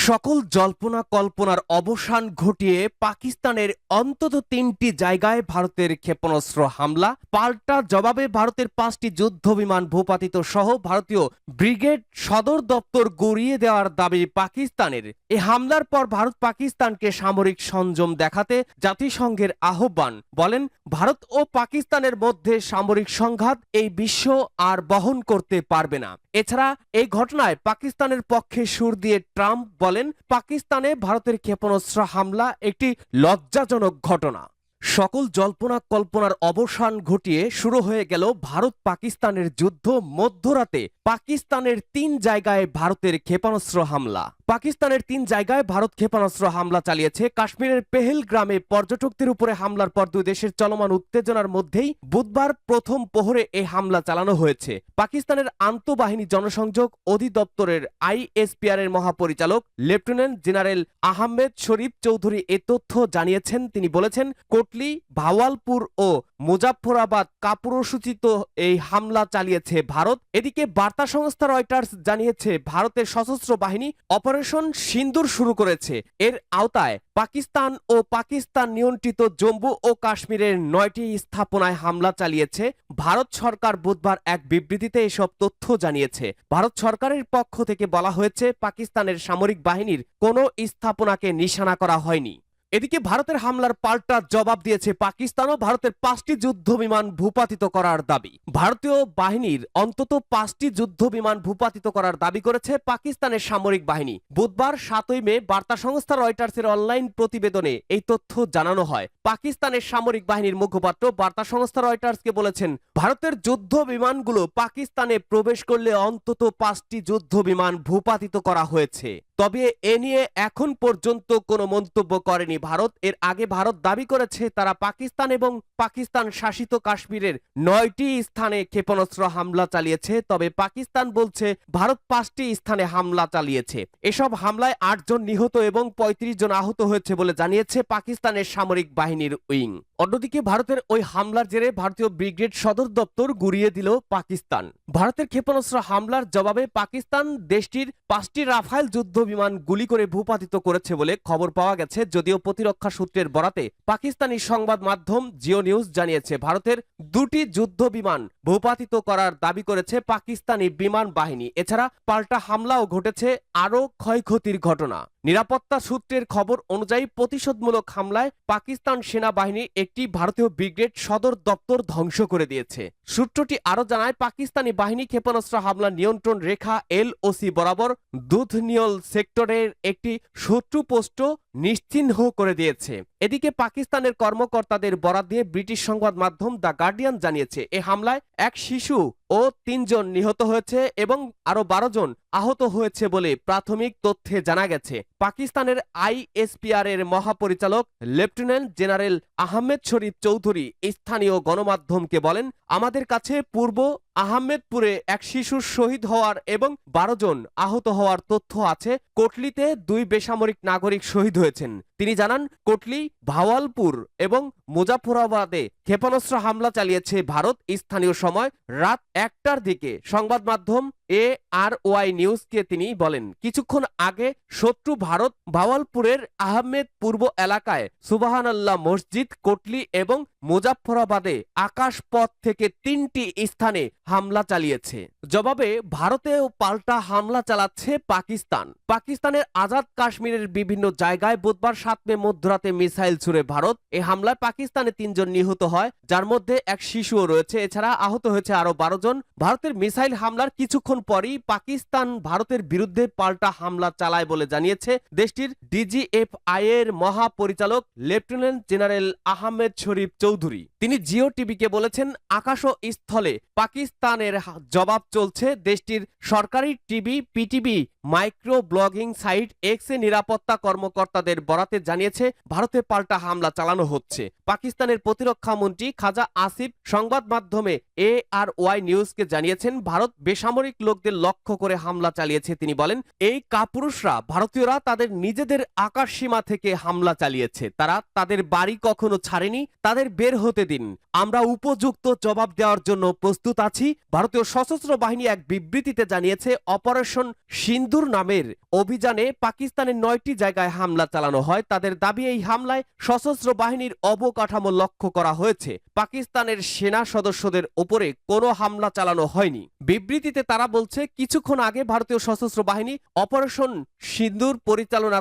সকল জল্পনা কল্পনার অবসান ঘটিয়ে পাকিস্তানের অন্তত ৩টি জায়গায় ভারতের ক্ষেপণাস্ত্র হামলা, পাল্টা জবাবে ভারতের ৫টি যুদ্ধবিমান ভূপাতিত সহ ভারতীয় ব্রিগেড সদর দপ্তর গুঁড়িয়ে দেওয়ার দাবি পাকিস্তানের। এ হামলার পর ভারত পাকিস্তানকে সামরিক সংযম দেখাতে জাতিসংঘের আহ্বান। বলেন, ভারত ও পাকিস্তানের মধ্যে সামরিক সংঘাত এই বিশ্ব আর বহন করতে পারবে না। এছাড়া এই ঘটনায় পাকিস্তানের পক্ষে সুর দিয়ে ট্রাম্প বলেন, পাকিস্তানে ভারতের ক্ষেপণাস্ত্র হামলা একটি লজ্জাজনক ঘটনা। সকল জল্পনা কল্পনার অবসান ঘটিয়ে শুরু হয়ে গেল ভারত পাকিস্তানের যুদ্ধ। মধ্যরাতে পাকিস্তানের ৩ জায়গায় ভারতের ক্ষেপণাস্ত্র হামলা। পাকিস্তানের ৩ জায়গায় ভারত ক্ষেপণাস্ত্র হামলা চালিয়েছে। কাশ্মীরের পেহেলগ্রামে পর্যটকদের উপরে হামলার পর দুই দেশের চলমান উত্তেজনার মধ্যেই বুধবার প্রথম প্রহরে এই হামলা চালানো হয়েছে। পাকিস্তানের আন্তঃবাহিনী জনসংযোগ অধিদপ্তরের ISPR এর মহাপরিচালক লেফটেন্যান্ট জেনারেল আহমেদ শরীফ চৌধুরী এ তথ্য জানিয়েছেন। তিনি বলেছেন, কোটলি, ভাওয়ালপুর ও মুজাফফরাবাদ কাপুরুষোচিত এই হামলা চালিয়েছে ভারত। এদিকে বার্তা সংস্থা রয়টার্স জানিয়েছে, ভারতের সশস্ত্র বাহিনী অপারেশন সিন্দুর শুরু করেছে। এর আওতায় পাকিস্তান ও পাকিস্তান নিয়ন্ত্রিত জম্মু ও কাশ্মীরের 9টি স্থাপনায় হামলা চালিয়েছে। ভারত সরকার বুধবার এক বিবৃতিতে এসব তথ্য জানিয়েছে। ভারত সরকারের পক্ষ থেকে বলা হয়েছে, পাকিস্তানের সামরিক বাহিনীর কোনো স্থাপনাকে নিশানা করা হয়নি। এদিকে ভারতের হামলার পাল্টা জবাব দিয়েছে পাকিস্তানও। ভারতের 5টি যুদ্ধবিমান ভূপাতিত করার দাবি। ভারতীয় বাহিনীর অন্তত 5টি যুদ্ধবিমান ভূপাতিত করার দাবি করেছে পাকিস্তানের সামরিক বাহিনী। বুধবার 7ই মে বার্তা সংস্থা রয়টার্সের অনলাইন প্রতিবেদনে এই তথ্য জানানো হয়। পাকিস্তানের সামরিক বাহিনীর মুখপাত্র বার্তা সংস্থা রয়টার্সকে বলেছেন, ভারতের যুদ্ধ বিমানগুলো পাকিস্তানে প্রবেশ করলে অন্তত 5টি যুদ্ধবিমান ভূপাতিত করা হয়েছে। তবে এ নিয়ে এখন পর্যন্ত কোনো মন্তব্য করেনি ভারত। এর আগে ভারত দাবি করেছে, তারা পাকিস্তান এবং পাকিস্তান শাসিত কাশ্মীরের 9টি স্থানে ক্ষেপণাস্ত্র হামলা চালিয়েছে। তবে পাকিস্তান বলছে, ভারত 5টি স্থানে হামলা চালিয়েছে। এসব হামলায় 8 জন নিহত এবং 35 জন আহত হয়েছে বলে জানিয়েছে পাকিস্তানের সামরিক বাহিনীর উইং। অন্যদিকে ভারতের ওই হামলার জেরে ভারতীয় ব্রিগেড সদর দপ্তর গুঁড়িয়ে দিল পাকিস্তান। ভারতের ক্ষেপণাস্ত্র হামলার জবাবে পাকিস্তান দেশটির 5টি রাফায়েল যুদ্ধ বিমান গুলি করে ভূপাতিত করেছে বলে খবর পাওয়া গেছে। যদিও প্রতিরক্ষা সূত্রের বরাতে পাকিস্তানি সংবাদ মাধ্যম জিও নিউজ জানিয়েছে, ভারতের 2টি যুদ্ধ বিমান ভূপাতিত করার দাবি করেছে পাকিস্তানি বিমান বাহিনী। এছাড়া পাল্টা হামলাও ঘটেছে, আরও ক্ষয়ক্ষতির ঘটনা। নিরাপত্তা সূত্রের খবর অনুযায়ী প্রতিশোধমূলক হামলায় পাকিস্তান সেনাবাহিনী একটি ভারতীয় ব্রিগেড সদর দপ্তর ধ্বংস করে দিয়েছে। সূত্রটি আরও জানায়, পাকিস্তানি বাহিনী ক্ষেপণাস্ত্র হামলা নিয়ন্ত্রণ রেখা LOC বরাবর দুধনিয়ল সেক্টরের একটি শত্রু পোস্ট নিশ্চিহ্ন করে দিয়েছে। এদিকে পাকিস্তানের কর্মকর্তাদের বরাত দিয়ে ব্রিটিশ সংবাদ মাধ্যম দ্য গার্ডিয়ান জানিয়েছে, এ হামলায় এক শিশু ও 3 জন নিহত হয়েছে এবং আরো 12 জন আহত হয়েছে বলে প্রাথমিক তথ্যে জানা গেছে। পাকিস্তানের ISPR এর মহাপরিচালক লেফটেন্যান্ট জেনারেল আহমেদ শরীফ চৌধুরী স্থানীয় গণমাধ্যমকে বলেন, আমাদের কাছে পূর্ব আহমেদপুরে এক শিশুর শহীদ হওয়ার এবং 12 জন আহত হওয়ার তথ্য আছে। কোটলিতে 2 বেসামরিক নাগরিক শহীদ হয়েছেন। তিনি জানান, কোটলি, ভাওয়ালপুর এবং মুজাফফরাবাদে ক্ষেপণাস্ত্র হামলা চালিয়েছে ভারত। স্থানীয় সময় রাত 1টার দিকে সংবাদ মাধ্যম ARY নিউজকে তিনি বলেন, কিছুক্ষণ আগে শত্রু ভারত ভাওয়ালপুরের আহমেদ পূর্ব এলাকায় সুবহানাল্লাহ মসজিদ, কোটলি এবং মুজাফফরাবাদে আকাশপথ থেকে 3টি স্থানে হামলা চালিয়েছে। জবাবে ভারতেও পাল্টা হামলা চালাচ্ছে পাকিস্তান। পাকিস্তানের আজাদ কাশ্মীরের বিভিন্ন জায়গায় বুধবার 7 মে মধ্যরাতে মিসাইল ছুড়ে ভারত। এই হামলায় পাকিস্তানে 3 জন নিহত হয়, যার মধ্যে এক শিশুও রয়েছে। এছাড়া আহত হয়েছে আরো 12 জন। ভারতের মিসাইল হামলার কিছুক্ষণ পরই পাকিস্তান ভারতের বিরুদ্ধে পাল্টা হামলা চালায় বলে জানিয়েছে দেশটির DGFI এর মহাপরিচালক লেফটেন্যান্ট জেনারেল আহমেদ শরীফ চৌধুরী। তিনি জিও টিভিকে বলেছেন, আকাশ ও স্থলে পাকিস্তানের জবাব চলছে। দেশটির সরকারি TV PTV micro blogging site X এ নিরাপত্তা কর্মকর্তাদের বরাতে জানিয়েছে, ভারতে পাল্টা হামলা চালানো হচ্ছে। পাকিস্তানের প্রতিরক্ষা মন্ত্রী খাজা আসিফ সংবাদ মাধ্যমে ARY নিউজকে জানিয়েছেন, ভারত বেসামরিক লোকদের লক্ষ্য করে হামলা চালিয়েছে। তিনি বলেন, এই কাপুরুষরা ভারতীয়রা তাদের নিজেদের আকাশ সীমা থেকে হামলা চালিয়েছে। তারা তাদের বাড়ি কখনো ছাড়েনি, তাদের বের হতে দিন। আমরা উপযুক্ত জবাব দেওয়ার জন্য প্রস্তুত আছি। ভারতীয় সশস্ত্র বাহিনী এক বিবৃতিতে জানিয়েছে, অপারেশন সিন্ধু সিন্দুর নামের অভিযানে পাকিস্তানের 9টি জায়গায় হামলা চালানো হয়। তাদের দাবি, এই হামলায় সশস্ত্র বাহিনীর অবকাঠামো লক্ষ্য করা হয়েছে। পাকিস্তানের সেনা সদস্যদের উপরে কোনো হামলা চালানো হয়নি। বিবৃতিতে তারা বলছে, কিছুক্ষণ আগে ভারতীয় সশস্ত্র বাহিনী অপারেশন সিন্দুর পরিচালনা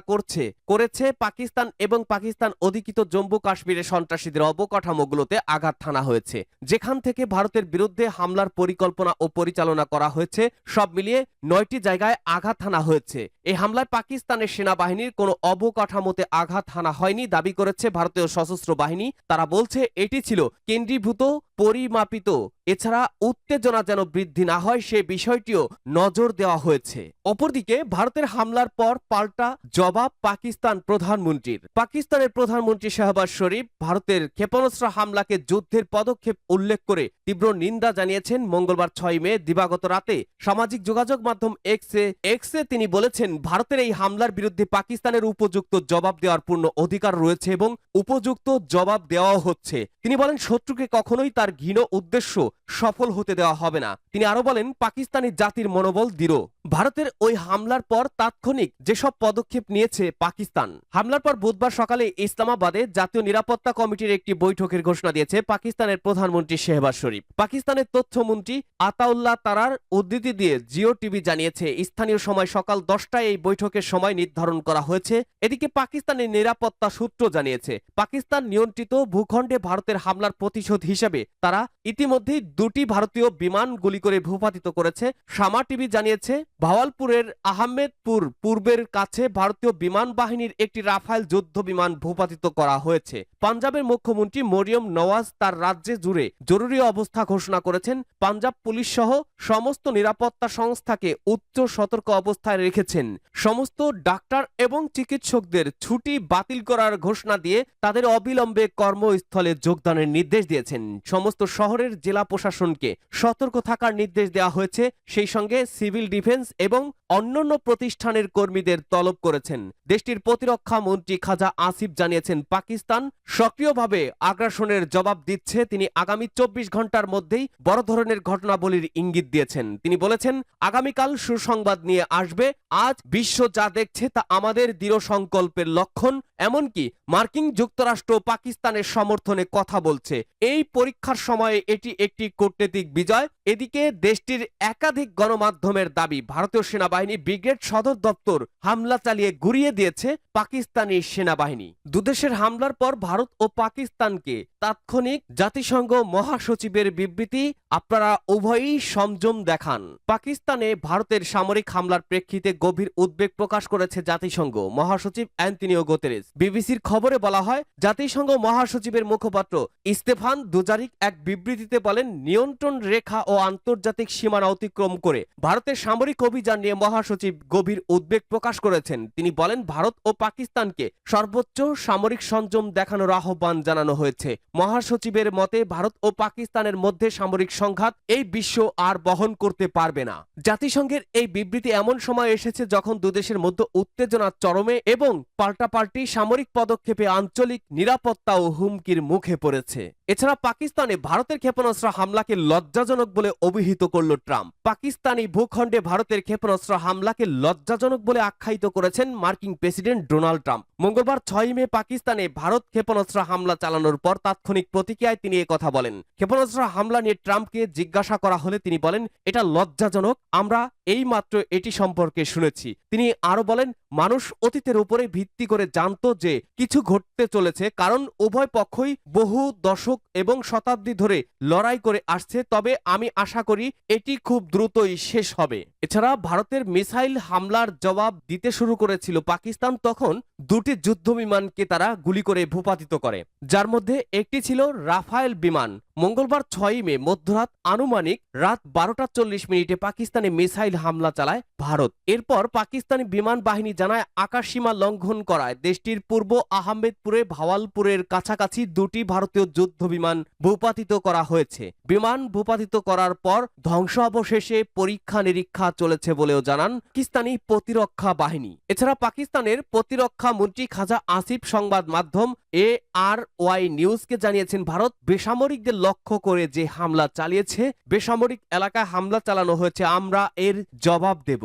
করেছে পাকিস্তান এবং পাকিস্তান অধিকৃত জম্মু কাশ্মীরের সন্ত্রাসীদের অবকাঠামোগুলোতে আঘাত হানা হয়েছে, যেখান থেকে ভারতের বিরুদ্ধে হামলার পরিকল্পনা ও পরিচালনা করা হয়েছে। সব মিলিয়ে 9টি জায়গায় আঘাত হানা হয়েছে। এই হামলায় পাকিস্তানের সেনাবাহিনীর কোনো অবকাঠামোতে আঘাত হানা হয়নি দাবি করেছে ভারতীয় সশস্ত্র বাহিনী। তারা বলছে, এটি ছিল কেন্দ্রীভূত, পরিমাপিত। এছাড়া উত্তেজনা যেন বৃদ্ধি না হয় সে বিষয়টিও নজর দেওয়া হয়েছে। অপরদিকে ভারতের হামলার পর পাল্টা জবাব পাকিস্তান প্রধানমন্ত্রীর। পাকিস্তানের প্রধানমন্ত্রী শাহবাজ শরীফ ভারতের ক্ষেপণাস্ত্র হামলাকে যুদ্ধের পদক্ষেপ উল্লেখ করে তীব্র নিন্দা জানিয়েছেন। মঙ্গলবার 6 মে দিবাগত রাতে সামাজিক যোগাযোগ মাধ্যম এক্সে তিনি বলেছেন, ভারতের এই হামলার বিরুদ্ধে পাকিস্তানের উপযুক্ত জবাব দেওয়ার পূর্ণ অধিকার রয়েছে এবং উপযুক্ত জবাব দেওয়াও হচ্ছে। তিনি বলেন, শত্রুকে কখনোই তার ঘৃণ উদ্দেশ্য সফল হতে দেওয়া হবে না। তিনি আরো বলেন, পাকিস্তানি জাতির মনোবল দৃঢ়। ভারতের ওই হামলার পর তাৎক্ষণিক যেসব পদক্ষেপ নিয়েছে পাকিস্তান। হামলার পর বুধবার সকালে ইসলামাবাদে জাতীয় নিরাপত্তা কমিটির একটি বৈঠকের ঘোষণা দিয়েছে পাকিস্তানের প্রধানমন্ত্রী শাহবাজ শরীফ। পাকিস্তানের তথ্যমন্ত্রী আতাউল্লাহ তারার উদ্ধৃতি দিয়ে জিও টিভি জানিয়েছে, স্থানীয় সময় সকাল 10টায় এই বৈঠকের সময় নির্ধারণ করা হয়েছে। এদিকে পাকিস্তানের নিরাপত্তা সূত্র জানিয়েছে, পাকিস্তান নিয়ন্ত্রিত ভূখণ্ডে ভারতের হামলার প্রতিশোধ হিসেবে তারা ইতিমধ্যেই 2টি ভারতীয় বিমান গুলি করে ভূপাতিত করেছে। শামা টিভি জানিয়েছে, ভাওয়ালপুরের আহমেদপুর পূর্বের কাছে ভারতীয় বিমান বাহিনীর একটি রাফায়েল যুদ্ধ বিমান ভূপাতিত করা হয়েছে। পাঞ্জাবের মুখ্যমন্ত্রী মরিয়ম নওয়াজ তার রাজ্যে জুড়ে জরুরি অবস্থা ঘোষণা করেছেন। পাঞ্জাব পুলিশ সহ সমস্ত নিরাপত্তা সংস্থাকে উচ্চ সতর্ক অবস্থায় রেখেছেন। সমস্ত ডাক্তার এবং চিকিৎসকদের ছুটি বাতিল করার ঘোষণা দিয়ে তাদের অবিলম্বে কর্মস্থলে যোগদানের নির্দেশ দিয়েছেন। সমস্ত শহরের জেলা প্রশাসনকে সতর্ক থাকার নির্দেশ দেওয়া হয়েছে। সেই সঙ্গে সিভিল ডিফেন্স এবং অন্যান্য প্রতিষ্ঠানের কর্মীদের তলব করেছেন। দেশটির প্রতিরক্ষা মন্ত্রী খাজা আসিফ জানিয়েছেন, পাকিস্তান সক্রিয়ভাবে আগ্রাসনের জবাব দিচ্ছে। তিনি আগামী 24 ঘন্টার মধ্যেই বড় ধরনের ঘটনাবলীর ইঙ্গিত দিয়েছেন। তিনি বলেছেন, আগামীকাল সুসংবাদ নিয়ে আসবে। আজ বিশ্ব যা দেখছে তা আমাদের দৃঢ় সংকল্পের লক্ষণ। এমনকি মার্কিন যুক্তরাষ্ট্র পাকিস্তানের সমর্থনে কথা বলছে। এই পরীক্ষার সময়ে এটি একটি কূটনৈতিক বিজয়। এদিকে দেশটির একাধিক গণমাধ্যমের দাবি, ভারতীয় সেনাবাহিনী ব্রিগেড সদর দপ্তর হামলা চালিয়ে গুড়িয়ে দিয়েছে পাকিস্তানি সেনাবাহিনী। দুদেশের হামলার পর ভারত ও পাকিস্তানকে তাৎক্ষণিক জাতিসংঘ মহাসচিবের বিবৃতি, আপনারা উভয়ই সংযম দেখান। পাকিস্তানে ভারতের সামরিক হামলার প্রেক্ষিতে গভীর উদ্বেগ প্রকাশ করেছে জাতিসংঘ মহাসচিব অ্যান্টনিও গুতেরেস। বিবিসির খবরে বলা হয়, জাতিসংঘ মহাসচিবের মুখপাত্র স্টেফান দুজারিক এক বিবৃতিতে বলেন, নিয়ন্ত্রণ রেখা ও আন্তর্জাতিক সীমানা অতিক্রম করে ভারতের সামরিক অভিযান নিয়ে মহাসচিব গভীর উদ্বেগ প্রকাশ করেছেন। তিনি বলেন, ভারত ও পাকিস্তানকে সর্বোচ্চ সামরিক সংযম দেখানোর আহ্বান জানানো হয়েছে। মহাসচিবের মতে, ভারত ও পাকিস্তানের মধ্যে সামরিক সংঘাত এই বিশ্ব আর বহন করতে পারবে না। জাতিসংঘের এই বিবৃতি এমন সময় এসেছে যখন দুদেশের মধ্যে উত্তেজনা চরমে এবং পাল্টাপাল্টি সামরিক পদক্ষেপে আঞ্চলিক নিরাপত্তা ও হুমকির মুখে পড়েছে। এছাড়া পাকিস্তানে ভারতের ক্ষেপণাস্ত্র হামলাকে লজ্জাজনক বলে অভিহিত করল ট্রাম্প। পাকিস্তানি ভূখণ্ডে ভারতের ক্ষেপণাস্ত্র হামলাকে লজ্জাজনক বলে আখ্যায়িত করেছেন মার্কিন প্রেসিডেন্ট ডোনাল্ড ট্রাম্প। মঙ্গলবার 6 মে পাকিস্তানে ভারত ক্ষেপণাস্ত্র হামলা চালানোর পর তাৎক্ষণিক প্রতিক্রিয়ায় তিনি কথা বলেন। ক্ষেপণাস্ত্র হামলা নিয়ে ট্রাম্পকে জিজ্ঞাসা করা হলে তিনি বলেন, এটা লজ্জাজনক, আমরা এইমাত্র এটি সম্পর্কে শুনেছি। তিনি আরো বলেন, মানুষ অতীতের উপরে ভিত্তি করে জানতো যে কিছু ঘটতে চলেছে, কারণ উভয় পক্ষই বহু দশক এবং শতাব্দী ধরে লড়াই করে আসছে। তবে আমি আশা করি এটি খুব দ্রুতই শেষ হবে। এছাড়া ভারতের মিসাইল হামলার জবাব দিতে শুরু করেছিল পাকিস্তান, তখন 2টি যুদ্ধ বিমানকে তারা গুলি করে ভূপাতিত করে, যার মধ্যে একটি ছিল রাফায়েল বিমান। মঙ্গলবার 6 মে মধ্যরাত আনুমানিক রাত 12:40 পাকিস্তানে মিসাইল হামলা চালায় ভারত। এরপর পাকিস্তানি বিমান বাহিনী জানায়, আকাশসীমা লঙ্ঘন করায় দেশটির পূর্ব আহমেদপুরে ভাওয়ালপুরের কাছাকাছি 2টি ভারতীয় যুদ্ধ বিমান ভূপাতিত করা হয়েছে। বিমান ভূপাতিত করার পর ধ্বংসাবশেষে পরীক্ষা নিরীক্ষা চলেছে বলেও জানান পাকিস্তানি প্রতিরক্ষা বাহিনী। এছাড়া পাকিস্তানের প্রতিরক্ষা মন্ত্রী খাজা আসিফ সংবাদ মাধ্যম ARY নিউজকে জানিয়েছেন, ভারত বেসামরিকদের লক্ষ্য করে যে হামলা চালিয়েছে, বেসামরিক এলাকায় হামলা চালানো হয়েছে, আমরা এর জবাব দেব।